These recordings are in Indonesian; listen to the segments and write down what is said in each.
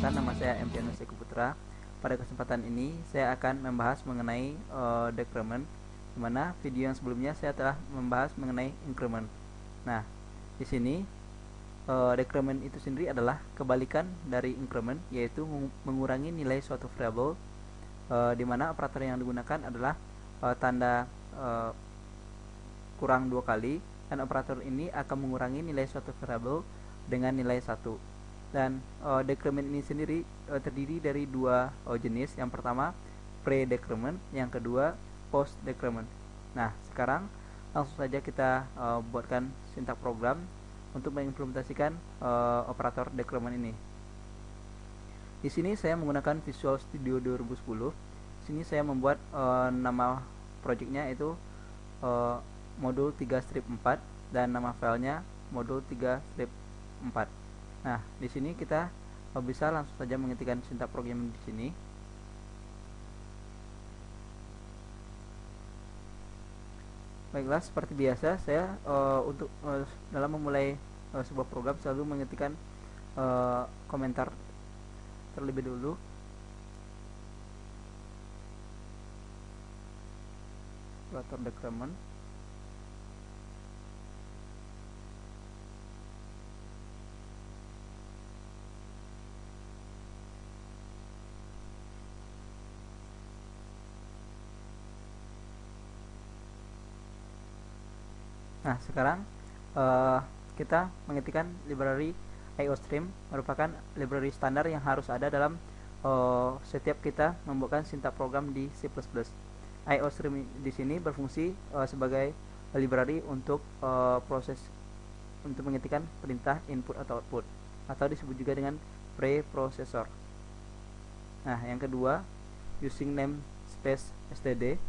Perkenalkan, nama saya Empianus Eko Putra. Pada kesempatan ini saya akan membahas mengenai decrement, di mana video yang sebelumnya saya telah membahas mengenai increment. Nah, di sini decrement itu sendiri adalah kebalikan dari increment, yaitu mengurangi nilai suatu variabel, di mana operator yang digunakan adalah tanda kurang 2 kali, dan operator ini akan mengurangi nilai suatu variabel dengan nilai 1. Dan decrement ini sendiri terdiri dari dua jenis. Yang pertama pre-decrement, yang kedua post-decrement. Nah, sekarang langsung saja kita buatkan sintak program untuk mengimplementasikan operator decrement ini. Di sini saya menggunakan Visual Studio 2010. Di sini saya membuat nama projectnya itu modul 3-4 dan nama filenya modul 3-4. Nah, di sini kita bisa langsung saja mengetikkan sintak program di sini. Baiklah, seperti biasa saya untuk dalam memulai sebuah program selalu mengetikkan komentar terlebih dulu. Operator decrement. Nah, sekarang kita mengetikkan library IOStream, merupakan library standar yang harus ada dalam setiap kita membuatkan sintak program di C++. IOStream di sini berfungsi sebagai library untuk proses untuk mengetikkan perintah input atau output, atau disebut juga dengan preprocessor. Nah, yang kedua, using namespace std.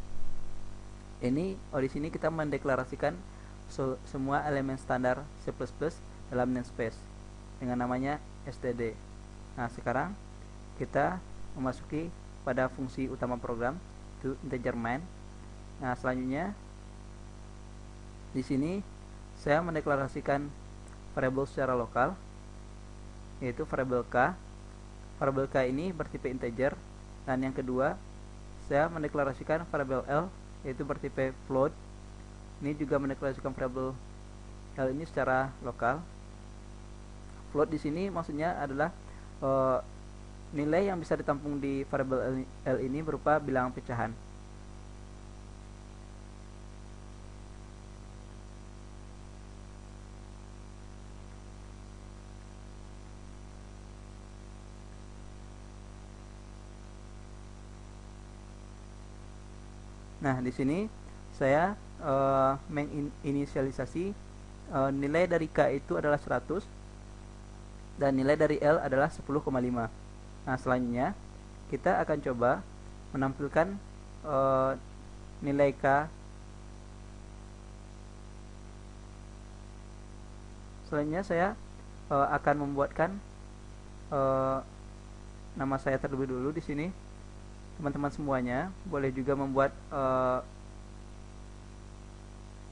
Ini di sini kita mendeklarasikan semua elemen standar C++ dalam namespace dengan namanya std. Nah, sekarang kita memasuki pada fungsi utama program, itu integer main. Nah, selanjutnya di sini saya mendeklarasikan variabel secara lokal, yaitu variabel k. Variabel k ini bertipe integer. Dan yang kedua, saya mendeklarasikan variabel l, yaitu bertipe float. Ini juga mendeklarasikan variabel L ini secara lokal. Float di sini maksudnya adalah nilai yang bisa ditampung di variabel L ini berupa bilangan pecahan. Nah, di sini saya menginisialisasi nilai dari K itu adalah 100 dan nilai dari L adalah 10,5. Nah, selanjutnya kita akan coba menampilkan nilai K. Selanjutnya saya akan membuatkan nama saya terlebih dulu di sini. Teman-teman semuanya boleh juga membuat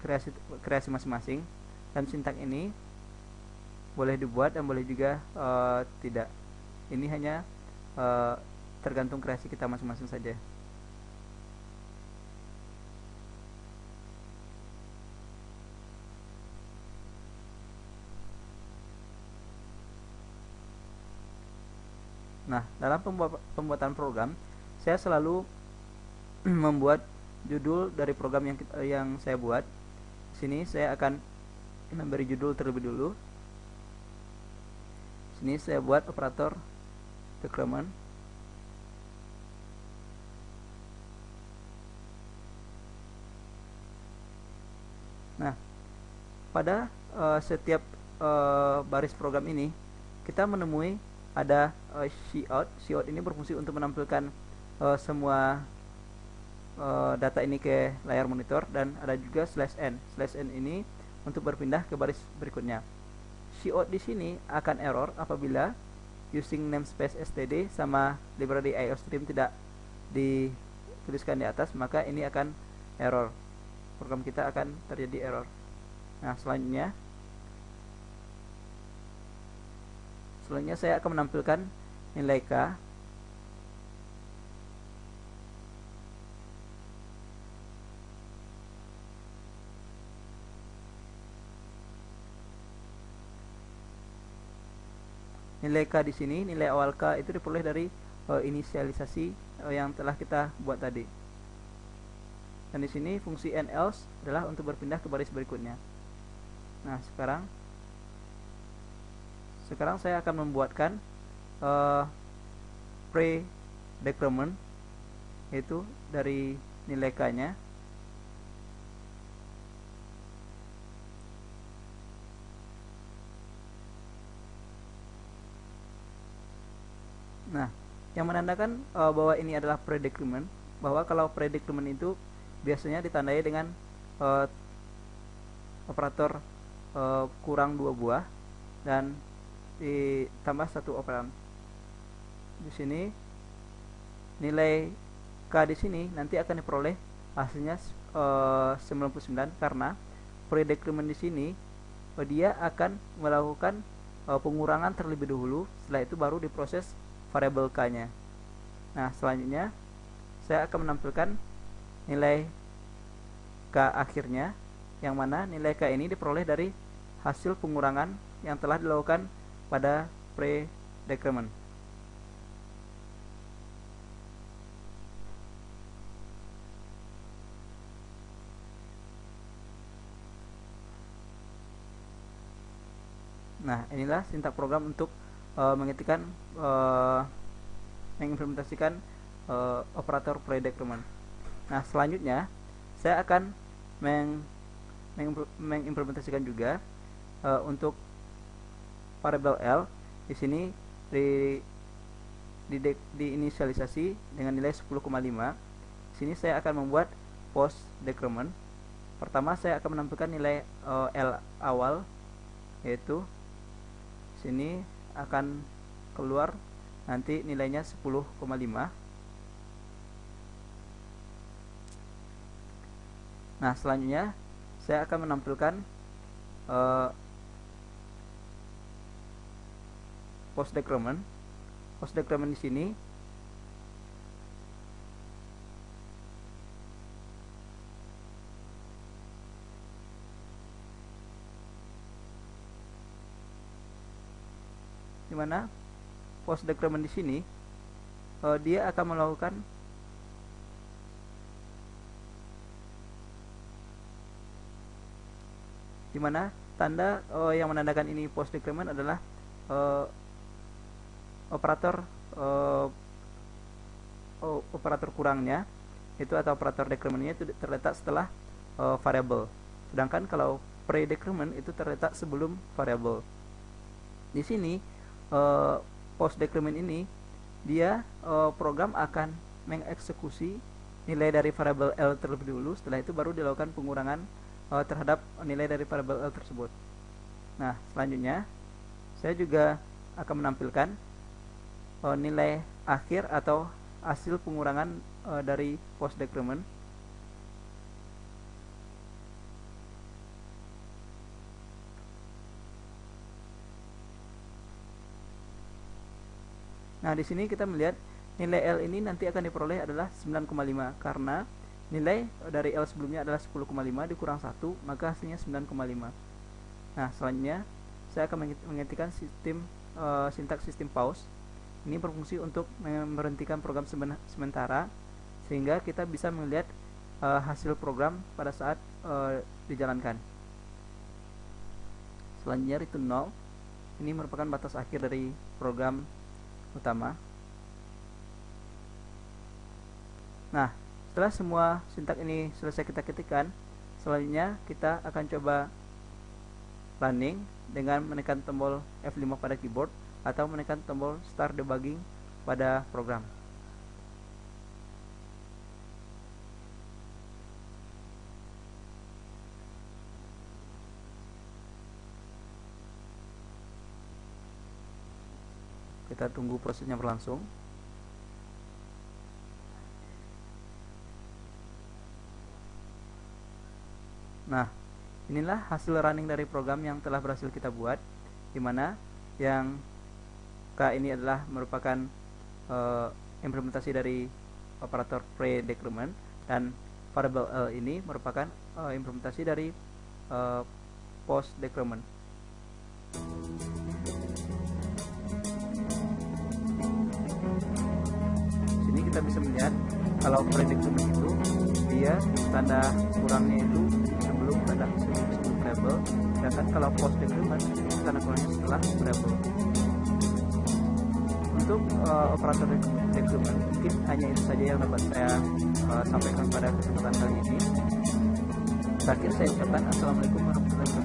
kreasi masing-masing, dan sintak ini boleh dibuat dan boleh juga tidak. Ini hanya tergantung kreasi kita masing-masing saja. Nah, dalam pembuatan program saya selalu membuat judul dari program yang saya buat. Sini saya akan memberi judul terlebih dulu. Sini saya buat operator decrement. Nah, pada setiap baris program ini kita menemui ada cout. Cout ini berfungsi untuk menampilkan semua data ini ke layar monitor, dan ada juga /n. /n ini untuk berpindah ke baris berikutnya. Cout di sini akan error apabila using namespace std sama library IOStream tidak dituliskan di atas, maka ini akan error. Program kita akan terjadi error. Nah, selanjutnya saya akan menampilkan nilai K nilai K di sini, nilai awal K itu diperoleh dari inisialisasi yang telah kita buat tadi. Dan di sini fungsi and else adalah untuk berpindah ke baris berikutnya. Nah, sekarang saya akan membuatkan pre-decrement, yaitu dari nilai K-nya. Nah, yang menandakan bahwa ini adalah pre-decrement, bahwa kalau pre-decrement itu biasanya ditandai dengan operator kurang 2 buah dan ditambah 1 operan. Di sini nilai K di sini nanti akan diperoleh hasilnya 99 karena pre-decrement di sini dia akan melakukan pengurangan terlebih dahulu, setelah itu baru diproses variabel K-nya. Nah, selanjutnya saya akan menampilkan nilai K akhirnya, yang mana nilai K ini diperoleh dari hasil pengurangan yang telah dilakukan pada pre-decrement. Nah, inilah sintak program untuk mengimplementasikan operator pre-decrement. Nah, selanjutnya saya akan mengimplementasikan juga untuk variabel L. Di sini diinisialisasi dengan nilai 10,5. Di sini saya akan membuat post decrement. Pertama saya akan menampilkan nilai L awal, yaitu sini akan keluar nanti nilainya 10,5. Nah, selanjutnya saya akan menampilkan post decrement. Post decrement di sini dimana post decrement di sini dia akan melakukan dimana tanda yang menandakan ini post decrement adalah operator kurangnya itu atau operator decrementnya itu terletak setelah variabel, sedangkan kalau pre-decrement itu terletak sebelum variabel. Di sini post decrement ini dia program akan mengeksekusi nilai dari variabel L terlebih dulu, setelah itu baru dilakukan pengurangan terhadap nilai dari variabel L tersebut. Nah, selanjutnya saya juga akan menampilkan nilai akhir atau hasil pengurangan dari post decrement. Nah, di sini kita melihat nilai L ini nanti akan diperoleh adalah 9,5 karena nilai dari L sebelumnya adalah 10,5 dikurang 1, maka hasilnya 9,5. Nah, selanjutnya saya akan mengetikkan sintaks sistem pause. Ini berfungsi untuk memberhentikan program sementara sehingga kita bisa melihat hasil program pada saat dijalankan. Selanjutnya return null. Ini merupakan batas akhir dari program utama. Nah, setelah semua sintak ini selesai kita ketikkan, selanjutnya kita akan coba running dengan menekan tombol F5 pada keyboard atau menekan tombol start debugging pada program. Kita tunggu prosesnya berlangsung. Nah, inilah hasil running dari program yang telah berhasil kita buat, dimana yang maka ini adalah merupakan implementasi dari operator pre-decrement, dan variable L ini merupakan implementasi dari post-decrement. Sini kita bisa melihat kalau pre-decrement itu dia tanda kurangnya itu sebelum variable, sedangkan kalau post-decrement tanda kurangnya setelah variable. Untuk operator decrement mungkin hanya itu saja yang dapat saya sampaikan pada kesempatan kali ini. Terakhir saya ucapkan assalamualaikum warahmatullahi wabarakatuh.